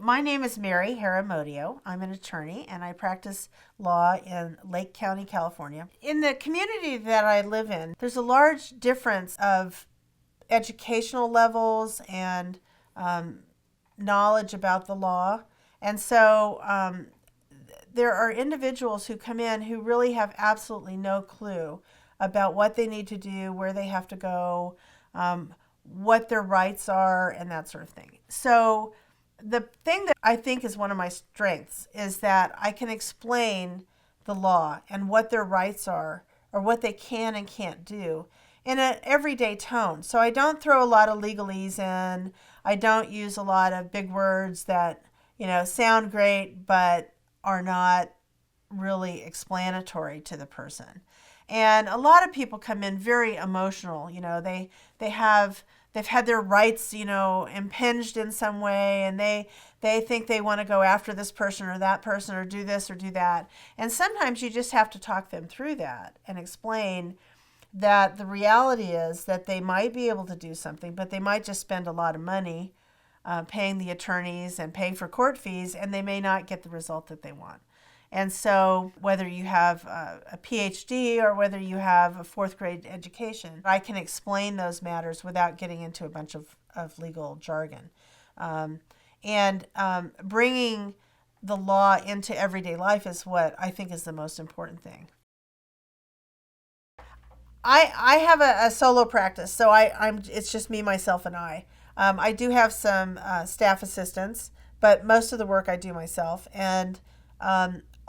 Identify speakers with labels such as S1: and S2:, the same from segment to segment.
S1: My name is Mary Heare Amodio. I'm an attorney and I practice law in Lake County, California. In the community that I live in, there's a large difference of educational levels and um, knowledge about the law. And so there are individuals who come in who really have absolutely no clue about what they need to do, where they have to go, what their rights are, and that sort of thing. So the thing that I think is one of my strengths is that I can explain the law and what their rights are or what they can and can't do in an everyday tone. So I don't throw a lot of legalese in. I don't use a lot of big words that, sound great but are not really explanatory to the person. And a lot of people come in very emotional. They've had their rights, impinged in some way, and they think they want to go after this person or do this or do that. And sometimes you just have to talk them through that and explain that the reality is that they might be able to do something, but they might just spend a lot of money paying the attorneys and paying for court fees, and they may not get the result that they want. And so whether you have a PhD or whether you have a fourth grade education, I can explain those matters without getting into a bunch of legal jargon. Bringing the law into everyday life is what I think is the most important thing. I have a solo practice, so it's just me, myself, and I. I do have some staff assistants, but most of the work I do myself. And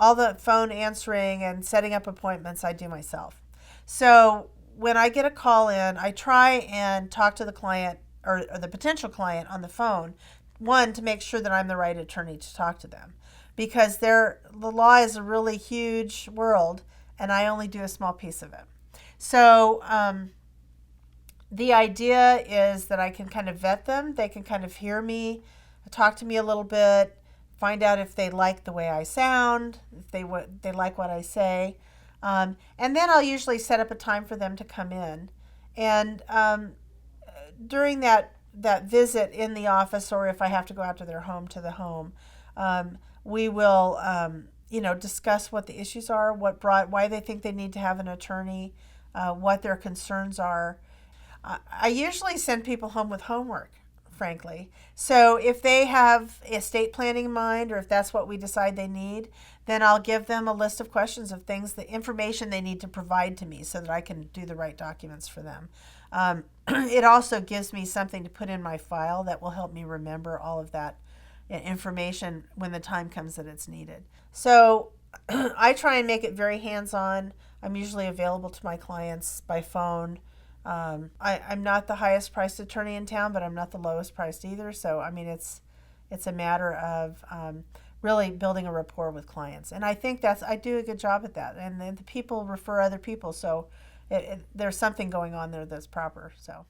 S1: all the phone answering and setting up appointments I do myself. So when I get a call in, I try and talk to the client or the potential client on the phone, one, to make sure that I'm the right attorney to talk to them, because the law is a really huge world and I only do a small piece of it. So the idea is that I can kind of vet them. They can kind of hear me, talk to me a little bit, find out if they like the way I sound, if they like what I say. And then I'll usually set up a time for them to come in. And during that visit in the office, or if I have to go out to their home to the home, we will discuss what the issues are, why they think they need to have an attorney, what their concerns are. I usually send people home with homework, frankly. So if they have estate planning in mind, or if that's what we decide they need, then I'll give them a list of questions of things, the information they need to provide to me so that I can do the right documents for them. It also gives me something to put in my file that will help me remember all of that information when the time comes that it's needed. So I try and make it very hands-on. I'm usually available to my clients by phone. I'm not the highest priced attorney in town, but I'm not the lowest priced either. So, it's a matter of really building a rapport with clients. And I think I do a good job at that. And then the people refer other people. So there's something going on there that's proper. So.